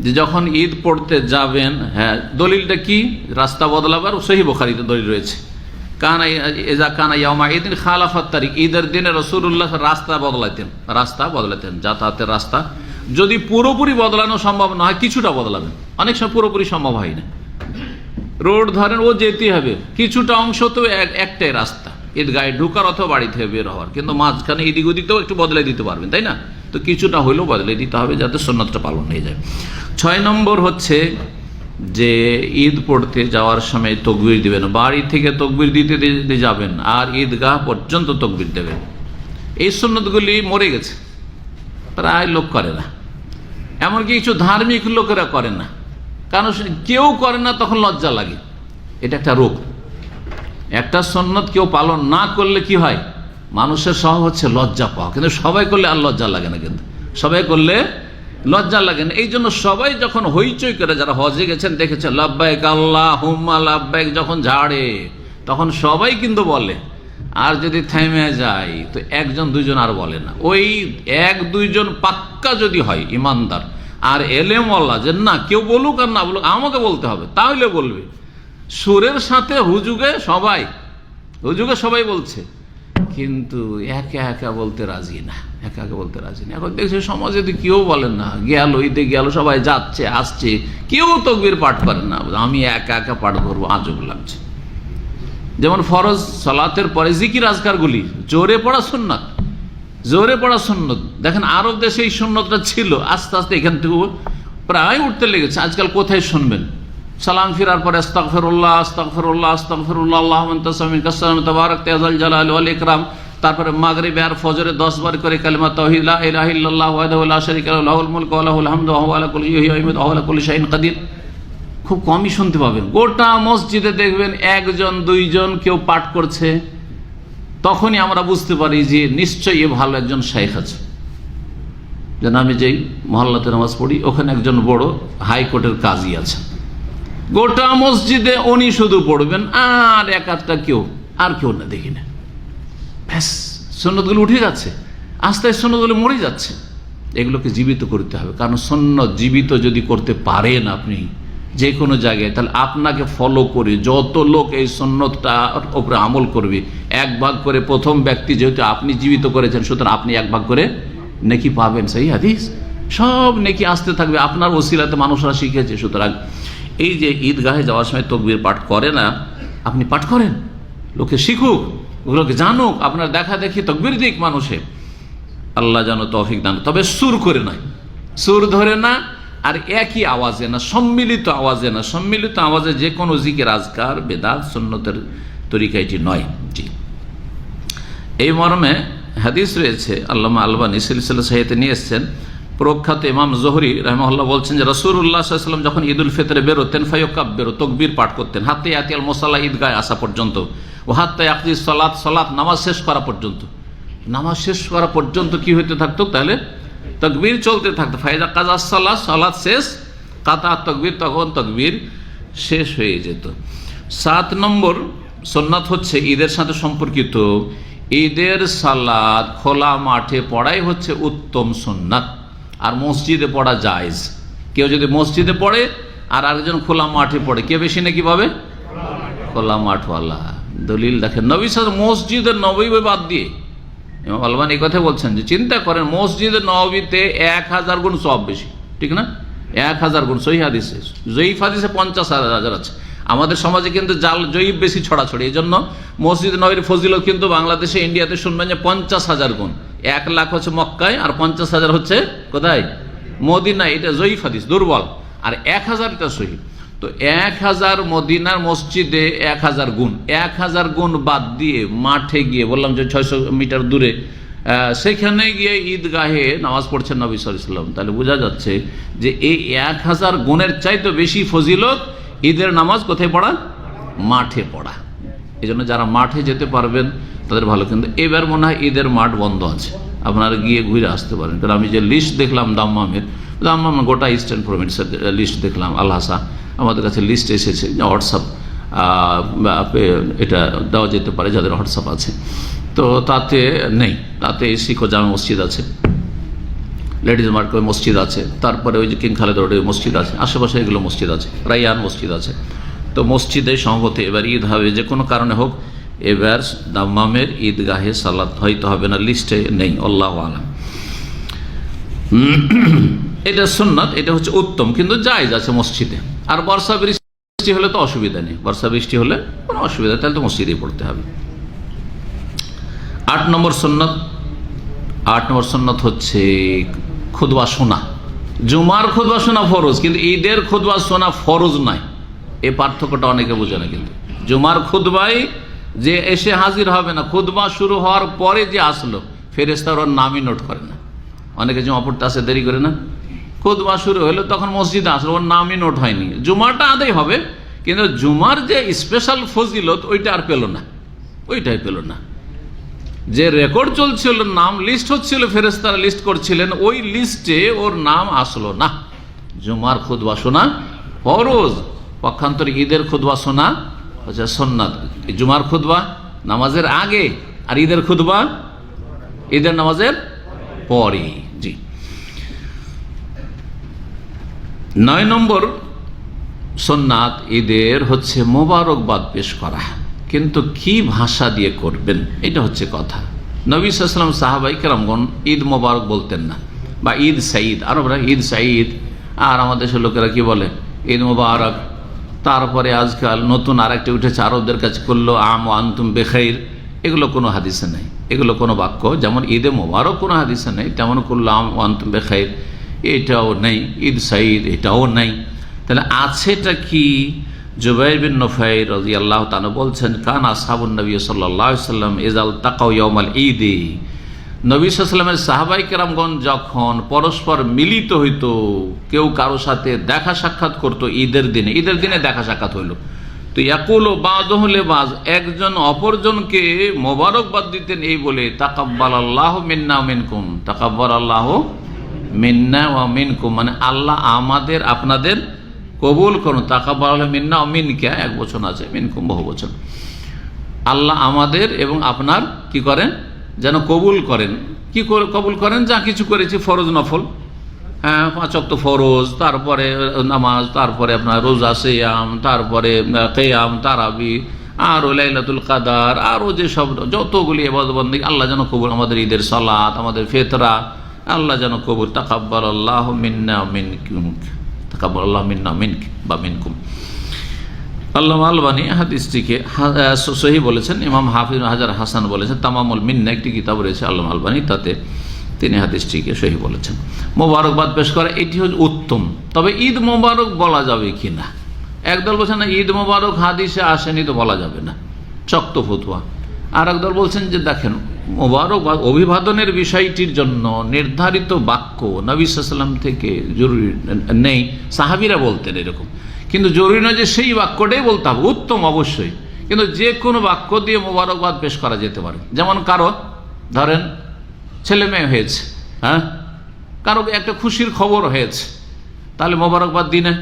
যে যখন ঈদ পড়তে যাবেন, হ্যাঁ, দলিলটা কি? রাস্তা বদলাবার সহিহ বুখারীতে দলিল রয়েছে। কানা ইয়াউমা ঈদিন খালাফাত তারিক, ঈদের দিনে রাসূলুল্লাহ রাস্তা বদলাতেন, যাতায়াতের রাস্তা। যদি পুরোপুরি বদলানো সম্ভব না হয়, কিছুটা বদলাবেন। অনেক সময় পুরোপুরি সম্ভব হয় না, রোড ধরেন ও যেতে হবে, কিছুটা অংশ তো একটাই রাস্তা, ঈদগাহে ঢুকার অথবা বাড়ি থেকে বের হওয়ার, কিন্তু মাঝখানে এদিক ওদিকটাও একটু বদলে দিতে পারবেন, তাই না? তো কিছুটা হইলেও বদলে দিতে হবে, যাতে সুন্নতটা পালন হয়ে যায়। 6 নম্বর হচ্ছে যে ঈদ পড়তে যাওয়ার সময় তকবির দিবেন, বাড়ি থেকে তকবির দিতে দিতে যাবেন আর ঈদগাহ পর্যন্ত তকবির দেবেন। এই সুন্নতগুলি মরে গেছে, প্রায় লোক করে না, এমনকি কিছু ধার্মিক লোকেরা করে না। কারণ কেউ করে না তখন লজ্জা লাগে, এটা একটা রোগ। একটা সুন্নত কেউ পালন না করলে কি হয়, মানুষের স্বভাব হচ্ছে লজ্জা পাওয়া, কিন্তু সবাই করলে আর লজ্জা লাগে না, কিন্তু সবাই করলে লজ্জা লাগে না। এই জন্য সবাই যখন হইচই করে, যারা হজে গেছেন দেখেছেন, লাব্বাইক আল্লাহুম্মা লাব্বাইক যখন ঝাড়ে তখন সবাই কিন্তু বলে, আর যদি থেমে যায় তো একজন দুইজন আর বলে না। ওই এক দুইজন পাক্কা যদি হয় ইমানদার আর এলেমওয়ালা, যে না কেউ বলুক আর না বলুক আমাকে বলতে হবে, তাহলে বলবে। সুরের সাথে হুজুগে সবাই বলছে, কিন্তু একা একা বলতে রাজি না, একা একা বলতে রাজি না। এখন দেখছি সমাজে তো কেউ বলেন না, গেল ঈদে গেল, সবাই যাচ্ছে আসছে, কেউ তকবীর পাঠ করেন না, আমি একা একা পাঠ করবো, আজব লাগছে। যেমন ফরজ সালাতের পরে জিকির আজকারগুলি জোরে পড়া সুন্নাত, জোরে পড়া সুন্নত। দেখেন আরব দেশে এই সুন্নতটা ছিল, আস্তে আস্তে এখান থেকে প্রায় উঠতে লেগেছে। আজকাল কোথায় শুনবেন, সালাম ফিরার পরে আস্তাগফিরুল্লাহ আস্তাগফিরুল্লাহ আস্তাগফিরুল্লাহ আল্লাহুম্মা আনতা সামিউল কাসসালাম তাবারাকতা ইয়া যাল জালালি ওয়াল ইকরাম। তারপরে মাগরিবে আর ফজরে 10 বার করে কালিমা তাওহীদ লা ইলাহা ইল্লাল্লাহু ওয়াহদাহু লা শারীকা লাহু লাহুল মুলকু ওয়া লাহুল হামদু ওয়া হুয়া আলা কুল্লি শাইইন কাদির ওয়া আলা কুল্লি শাইইন কাদির। খুব কমই শুনতে পাবেন। গোটা মসজিদে দেখবেন একজন দুইজন কেউ পাঠ করছে, তখনই আমরা বুঝতে পারি যে নিশ্চয়ই এ ভালো একজন শাইখ আছে। যেন আমি যেই মহল্লাতে নামাজ পড়ি ওখানে একজন বড় হাইকোর্টের কাজী আছে, গোটা মসজিদে উনি শুধু পড়বেন, আর এক আধটা কেউ আর কেউ না, দেখি না। ব্যাস, সুন্নতগুলো উঠে যাচ্ছে, আস্তে আস্তে সুন্নতগুলো মরে যাচ্ছে। এগুলোকে জীবিত করতে হবে, কারণ সুন্নত জীবিত যদি করতে পারেন আপনি যে কোনো জায়গায়, তাহলে আপনাকে ফলো করে যত লোক এই সুন্নতটার উপরে আমল করবে, এক ভাগ করে প্রথম ব্যক্তি যেহেতু আপনি জীবিত করেছেন, সুতরাং আপনি এক ভাগ করে নেকি পাবেন। সেই হাদিস, সব নেকি আসতে থাকবে, আপনার ওসিলাতে মানুষরা শিখেছে। সুতরাং এই যে ঈদগাহে যাওয়ার সময় তকবীর পাঠ করে না, আপনি পাঠ করেন, লোকে শিখুক, ওগুলোকে জানুক, আপনার দেখা দেখি তকবীর দিক মানুষে। আল্লাহ যেন তৌফিক দান। তবে সুর করে নয়, সুর ধরে না, আর একই আওয়াজে না, সম্মিলিত আওয়াজে না। সম্মিলিত আওয়াজে যে কোনো জিকির আজকার বেদাত সুন্নতের তরিকা এটি নয়। জি, এই মর্মে হাদিস রয়েছে, আল্লামা আলবানী সিলসিলা সাহিতে নিয়ে এসছেন। প্রখ্যাত ইমাম জোহরি রাহিমাহুল্লাহ বলছেন যে রাসূলুল্লাহ সাল্লাল্লাহু আলাইহি ওয়াসাল্লাম যখন ঈদুল ফিতরে বেরোতেন ফায়ুকাব্বিরু, তকবীর পাঠ করতেন, হাত্তা ইয়াতিয়াল মুসাল্লা, ঈদগাহে আসা পর্যন্ত, ও হাত্তা ইয়াকদি সালাত, সালাত নামাজ শেষ করা পর্যন্ত। নামাজ শেষ করা পর্যন্ত কি হইতে থাকতো, তাহলে তকবীর চলতে থাকতো। ফাইজা কাজা সালাত, সালাত শেষ, কাতা তকবীর, তখন তকবীর শেষ হয়ে যেত। 7 নম্বর সুন্নাত হচ্ছে ঈদের সাথে সম্পর্কিত, ঈদের সালাত খোলা মাঠে পড়াই হচ্ছে উত্তম সুন্নাত, আর মসজিদে পড়া জায়েজ। কেউ যদি মসজিদে পড়ে আর আরেকজন খোলা মাঠে পড়ে, কে বেশি নাকি পাবে? খোলা মাঠওয়ালা। দলিল দেখেন, নবী সাল্লাল্লাহু আলাইহি ওয়াসাল্লাম মসজিদের নববী বাদ দিয়ে, ইমাম আলবানী এই কথা বলছেন যে চিন্তা করেন, মসজিদের নববীতে 1000 গুণ সওয়াব বেশি, ঠিক না? 1000 গুণ। সহিহ হাদিসে, জয়ীফ হাদিসে 50,000 আছে। আমাদের সমাজে কিন্তু জাল জয়ীফ বেশি ছড়াছড়ি, এই জন্য মসজিদ নবীর ফজিলত কিন্তু বাংলাদেশে, ইন্ডিয়াতে শুনবেন যে 50,000 গুণ। 1 লাখ হচ্ছে মক্কায়, আর 50,000 হচ্ছে কোথায়? মদিনায়। এটা জয়ীফ হাদিস, দুর্বল। আর 1000টা সহিহ। তো 1000 মদিনার মসজিদে 1000 গুণ, 1000 গুণ বাদ দিয়ে মাঠে গিয়ে, বললাম যে 600 মিটার দূরে, সেখানে গিয়ে ঈদগাহে নামাজ পড়ছেন নবী সাল্লাল্লাহু আলাইহি ওয়াসাল্লাম। তাহলে বোঝা যাচ্ছে যে এই 1000 গুণের চাইতে বেশি ফজিলত ঈদের নামাজ কোথায় পড়া? মাঠে পড়া। এই জন্য যারা মাঠে যেতে পারবেন তাদের ভালো। কিন্তু এবার মনে হয় ঈদের মাঠ বন্ধ আছে, আপনারা গিয়ে ঘুরে আসতে পারেন। কারণ আমি যে লিস্ট দেখলাম দাম্মামের, গোটা ইস্টার্ন প্রভিন্সের লিস্ট দেখলাম, আলহাসা আমাদের কাছে লিস্ট এসেছে, যে হোয়াটসঅ্যাপ এটা দেওয়া যেতে পারে যাদের হোয়াটসঅ্যাপ আছে। তো তাতে নেই, তাতে শিখো জামে মসজিদ আছে, লেডিজ মার্কেট মসজিদ আছে, তারপরে ওই যে কিং খালেদ রোডে মসজিদ আছে, আশেপাশে এগুলো মসজিদ আছে, রাইয়ান মসজিদ আছে। তো মসজিদে সম্ভবত এবার ঈদ হবে, যে কোনো কারণে হোক এবার দাম্মামের ঈদগাহে সালাত হয়তো হবে না, লিস্টে নেই, আল্লাহু আলাম। এটা সুন্নাত, এটা হচ্ছে উত্তম, কিন্তু জায়েজ আছে মসজিদে। আর বর্ষা বৃষ্টি হলে তো অসুবিধা নেই, বর্ষা বৃষ্টি হলে কোনো অসুবিধা, তাহলে তো মসজিদেই পড়তে হবে। 8 নম্বর সুন্নাত হচ্ছে খুতবা শোনা। জুমার খুতবা শোনা ফরজ, কিন্তু ঈদের খুতবা শোনা ফরজ নয়। এই পার্থক্যটা অনেকে বোঝে না। কিন্তু জুমার খুতবায় যে এসে হাজির হবে না, খুতবা শুরু হওয়ার পরে যে আসলো, ফেরেশতারা ওর নামই নোট করে না। অনেকে জুমা পড়তে আসে দেরি করে না, খুতবা শুরু হলো তখন মসজিদে আসলো, ওর নামই নোট হয়নি। জুমাটা আদায় হবে, কিন্তু জুমার যে স্পেশাল ফজিলত ওইটা আর পেল না, ওইটাই পেল না। যে রেকর্ড চলছিল, নাম লিস্ট হচ্ছিল, ফেরেশতারা লিস্ট করছিলেন, ওই লিস্টে ওর নাম আসলো না। জুমার খুতবা শোনা ফরজ, পক্ষান্তরে ঈদের খুতবা শোনা হচ্ছে সুন্নাত। জুমার খুতবা নামাজের আগে, আর ঈদের খুতবা ঈদের নামাজের পরে। জি, 9 নম্বর সুন্নাত ঈদের হচ্ছে মোবারকবাদ পেশ করা, কিন্তু কি ভাষা দিয়ে করবেন এটা হচ্ছে কথা। নবী সাল্লাল্লাহু আলাইহি ওয়াসাল্লাম সাহাবায়ে কেরামগণ ঈদ মোবারক বলতেন না, বা ঈদ সাঈদ, আরবরা ঈদ সাঈদ, আর আমাদের দেশের লোকেরা কি বলে ঈদ মোবারক। তারপরে আজকাল নতুন আরেকটা উঠেছে, আরবদের কাছে করলো আম ওয়া আনতুম বেখাইর। এগুলো কোনো হাদিসে নেই, এগুলো কোনো বাক্য, যেমন ঈদে মোবারক কোনো হাদিসে নেই, তেমন করলো আম ওয়া আনতুম বেখাইর এটাও নেই, ঈদ সাঈদ এটাও নেই। তাহলে আছেটা কি? জুবাইর বিন নুফাইর রাদিয়াল্লাহু তাআলা বলছেন, কান আসহাবুন নবী সাল্লাল্লাহু আলাইহি ওয়াসাল্লাম ইযাল তাকাউ ইয়াউমাল ঈদি। নবী সাল্লাল্লাহু আলাইহি ওয়াসাল্লামের সাহাবায়ে কেরামগণ যখন পরস্পর মিলিত হইতো, কেউ কারো সাথে দেখা সাক্ষাৎ করতো ঈদের দিনে দেখা সাক্ষাৎ হইলো, তো ইয়াকুলু বাযুহু লিবায, একজন অপরজনকে মোবারকবাদ দিতেন এই বলে, তাকাব্বালাল্লাহু মিন্না ওয়া মিনকুম, তাকাব্বালাল্লাহু মিন্না ওয়া মিনকুম, মানে আল্লাহ আমাদের আপনাদের কবুল করুন। তাকাব্বালাল্লাহু মিন্না ওয়া মিনকা এক বচন আছে, মিনকুম বহু বচন। আল্লাহ আমাদের এবং আপনার কি করেন, যেন কবুল করেন। কি কবুল করেন? যা কিছু করেছি ফরজ নফল, হ্যাঁ 5 ওয়াক্ত ফরজ, তারপরে নামাজ, তারপরে আপনার রোজা, সিয়াম, তারপরে কিয়াম, তারাবি, আর লাইলাতুল কাদার, আরও যেসব যতগুলি ইবাদত বন্দেগী আল্লাহ যেন কবুল, আমাদের ঈদের সালাত, আমাদের ফিতরা, আল্লাহ যেন কবুল। তাকাব্বালাল্লাহু মিন্না ওয়া মিনকুম, তাকাব্বালাল্লাহু মিন্না মিনকুম বা মিনকুম। আল্লামা আলবানী হাদিসটিকে সহিহ বলেছেন, ইমাম হাফিজ হাজার হাসান বলেছেন, তামামুল মিন্না একটি কিতাব রয়েছে আল্লামা আলবানী, তাতে তিনি হাদিসটিকে সহিহ বলেছেন। মোবারকবাদ পেশ করা এটি হচ্ছে উত্তম, তবে ঈদ মোবারক বলা যাবে কি না? একদল বলছেন না, ঈদ মোবারক হাদিসে আসেনি তো বলা যাবে না, শক্ত ফতোয়া। আর একদল বলছেন যে দেখেন, মোবারকবাদ অভিবাদনের বিষয়টির জন্য নির্ধারিত বাক্য নবী সাল্লাল্লাহু আলাইহি ওয়াসাল্লাম থেকে জরুরি নেই, সাহাবীরা বলতেন এরকম, কিন্তু জরুরি নয় যে সেই বাক্যটাই বলতে হবে, উত্তম অবশ্যই, কিন্তু যে কোনো বাক্য দিয়ে মোবারকবাদ পেশ করা যেতে পারে। যেমন কারো ধরেন ছেলে মেয়ে হয়েছে, হ্যাঁ, কারো একটা খুশির খবর হয়েছে, তাহলে মোবারকবাদ দিনে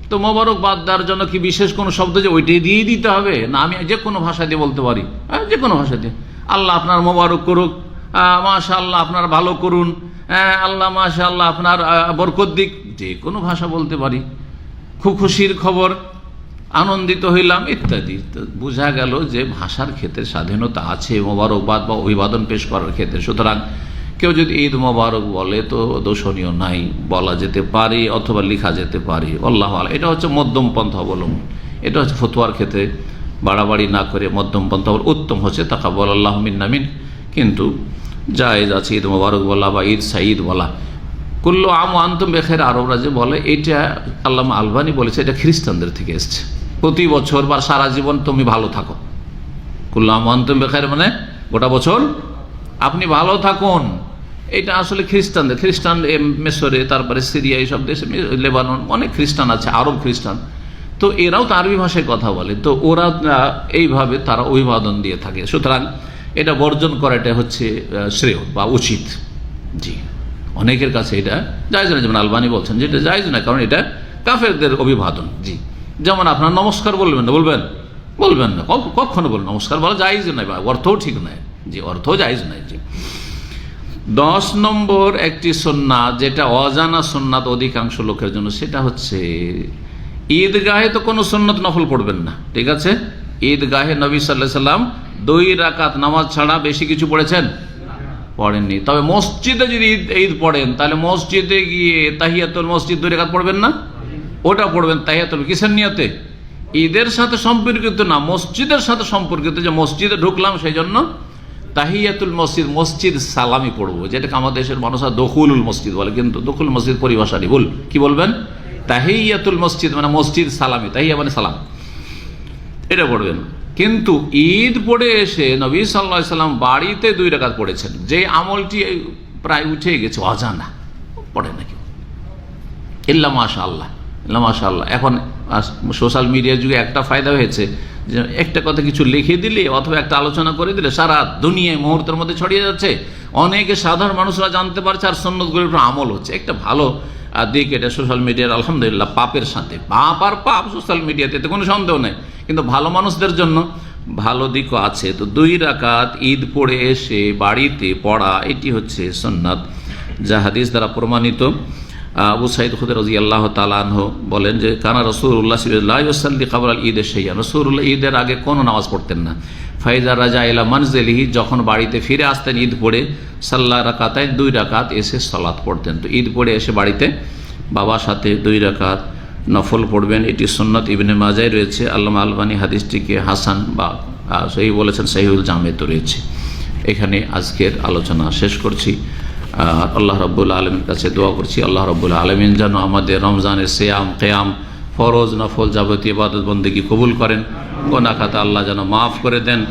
তো মোবারকবাদ দেওয়ার জন্য কি বিশেষ কোনো শব্দ যে ওইটাই দিয়েই দিতে হবে? না, আমি যে কোনো ভাষা দিয়ে বলতে পারি, হ্যাঁ, যে কোনো ভাষা দিয়ে, আল্লাহ আপনার মোবারক করুক, মাশাআল্লাহ আপনার ভালো করুন, আল্লাহ মাশাআল্লাহ আপনার বরকত দিক, যে কোনো ভাষা বলতে পারি। খুব খুশির খবর, আনন্দিত হইলাম ইত্যাদি। তো বোঝা গেল যে ভাষার ক্ষেত্রে স্বাধীনতা আছে মোবারকবাদ বা অভিবাদন পেশ করার ক্ষেত্রে। সুতরাং কেউ যদি ঈদ মোবারক বলে তো দোষণীয় নাই, বলা যেতে পারে অথবা লেখা যেতে পারে। আল্লাহু আ'লাম। এটা হচ্ছে মধ্যম পন্থা অবলম্বন, এটা হচ্ছে ফতোয়ার ক্ষেত্রে বাড়াবাড়ি না করে মধ্যম পন্থা উত্তম হচ্ছে তাকাব্বালাল্লাহু মিন্না মিন। কিন্তু জায়েজ আছে ঈদ মোবারক বলা বা ঈদ সাঈদ বলা। কুল্লু আম ওয়া আনতুম বিখাইর, আরবরা যে বলে, এটা আল্লামা আলবানী বলেছে এটা খ্রিস্টানদের থেকে এসছে। প্রতি বছর বা সারা জীবন তুমি ভালো থাকো, কুল্লু আম ওয়া আনতুম বিখাইর মানে গোটা বছর আপনি ভালো থাকুন। এটা আসলে খ্রিস্টানদের, খ্রিস্টান মিশরে, তারপরে সিরিয়া, এইসব দেশে, লেবানন, অনেক খ্রিস্টান আছে, আরব খ্রিস্টান, তো এরাও তো আরবি ভাষায় কথা বলে, তো ওরা এইভাবে তারা অভিবাদন দিয়ে থাকে। সুতরাং এটা বর্জন করাটা হচ্ছে শ্রেয় বা উচিত। জি, অনেকের কাছে এটা জায়েজ না, যেমন আলবানী বলছেন যে এটা জায়েজ না, কারণ এটা কাফেরদের অভিবাদন। জি, যেমন আপনার নমস্কার বলবেন না, বলবেন না, কখনো বলবেন নমস্কার বলা জায়েজ নয়, বা অর্থও ঠিক নয়। জি, অর্থও জায়েজ নয়। জি, 10 নম্বর একটি সুন্নাত, যেটা অজানা সুন্নাত অধিকাংশ লোকের জন্য, সেটা হচ্ছে ঈদগাহে তো কোনো সুন্নত নফল পড়বেন না, ঠিক আছে? ঈদগাহে নবী সাল্লাল্লাহু আলাইহি ওয়াসাল্লাম 2 রাকাত নামাজ ছাড়া বেশি কিছু পড়েছেন? পড়েননি। তবে মসজিদে যদি ঈদ পড়েন, তাহলে মসজিদে গিয়ে তাহিয়াতুল মসজিদ 2 রাকাত পড়বেন না? ওটা পড়বেন তাহিয়াতুল, কিসের নিয়তে? ঈদের সাথে সম্পর্কিত না, মসজিদের সাথে সম্পর্কিত, যে মসজিদে ঢুকলাম সেই জন্য তাহিয়াতুল মসজিদ, মসজিদ সালামি পড়বো, যেটাকে আমাদের দেশের মানুষরা দখুলুল মসজিদ বলে, কিন্তু দখুল মসজিদ পরিভাষাটি ভুল। কি বলবেন? তাহিয়াতুল মসজিদ মানে মসজিদ সালামি, তাহিয়া মানে সালাম, এটা পড়বেন। কিন্তু ঈদ পড়ে এসে নবী সাল্লাল্লাহু আলাইহি ওয়াসাল্লাম বাড়িতে 2 রাকাত পড়েছেন, যে আমলটি প্রায় উঠে গেছে, অজানা, পড়ে নাকি ইল্লা মাশাআল্লাহ, ইল্লা মাশাআল্লাহ। এখন সোশ্যাল মিডিয়ার যুগে একটা ফায়দা হয়েছে যে একটা কথা কিছু লিখে দিলে অথবা একটা আলোচনা করে দিলে সারা দুনিয়ায় মুহূর্তের মধ্যে ছড়িয়ে যাচ্ছে, অনেকে সাধারণ মানুষরা জানতে পারছে, আর সুন্নতগুলোর উপর আমল হচ্ছে। একটা ভালো দিক এটা সোশ্যাল মিডিয়ার, আলহামদুলিল্লাহ। পাপের সাথে পাপ আর পাপ সোশ্যাল মিডিয়াতে, এতে কোনো সন্দেহ নেই, কিন্তু ভালো মানুষদের জন্য ভালো দিকও আছে। তো 2 রাকাত ঈদ পড়ে এসে বাড়িতে পড়া, এটি হচ্ছে সুন্নাত, যা হাদিস দ্বারা প্রমাণিত। আবু সাঈদ খুদরি রাদিয়াল্লাহু তাআলা আনহু বলেন যে কানা রাসূলুল্লাহ সাল্লাল্লাহু আলাইহি ওয়াসাল্লাম ক্বাবলা ঈদ শাইআন, রাসূলুল্লাহ ঈদের আগে কোনো নামাজ পড়তেন না। ফাইজা রাজা ইলা মানজিলিহি, যখন বাড়িতে ফিরে আসতেন ঈদ পড়ে, সাল্লা রাকাতাইন, 2 রাকাত এসে সালাত পড়তেন। তো ঈদ পড়ে এসে বাড়িতে বাবার সাথে 2 রাকাত নফল পড়বেন, এটি সুন্নাত। ইবনে মাজায় রয়েছে, আল্লামা আলবানী হাদিসটিকে হাসান বা সহিহ বলেছেন, সহিহুল জামেতে রয়েছে। এখানে আজকের আলোচনা শেষ করছি। আল্লাহ রাব্বুল আলামিনের কাছে দোয়া করছি, আল্লাহ রাব্বুল আলামিন যেন আমাদের রমজানের সিয়াম, কিয়াম, ফরজ নফল যাবতীয় ইবাদত বন্দেগী কবুল করেন। গুনাহ খাতা আল্লাহ যেন মাফ করে দেন।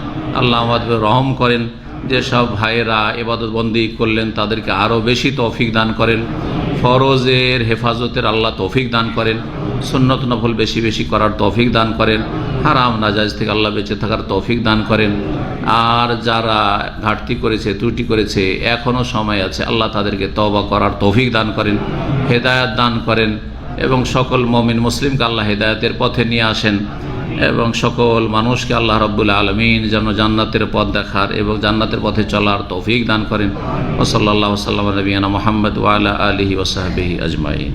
আল্লাহ আমাদের রহম করেন। যেসব ভাইয়েরা ইবাদত বন্দেগী করলেন তাদেরকে আরও বেশি তৌফিক দান করেন। ফরজের হেফাজতের আল্লাহ তৌফিক দান করেন। সুন্নত নফল বেশি বেশি করার তৌফিক দান করেন। হারাম নাজায়েজ থেকে আল্লাহ বেঁচে থাকার তৌফিক দান করেন। আর যারা ঘাটতি করেছে, ত্রুটি করেছে, এখনও সময় আছে, আল্লাহ তাদেরকে তওবা করার তৌফিক দান করেন, হেদায়েত দান করেন, এবং সকল মুমিন মুসলিমকে আল্লাহ হেদায়েতের পথে নিয়ে আসেন, এবং সকল মানুষকে আল্লাহ রাব্বুল আলামিন যেন জান্নাতের পথ দেখার এবং জান্নাতের পথে চলার তৌফিক দান করেন। ওয়া সাল্লাল্লাহু ওয়া সাল্লাম আলা নবিয়িনা মুহাম্মদ ওয়া আলা আলিহি ওয়া সাহবিহি আজমাইন।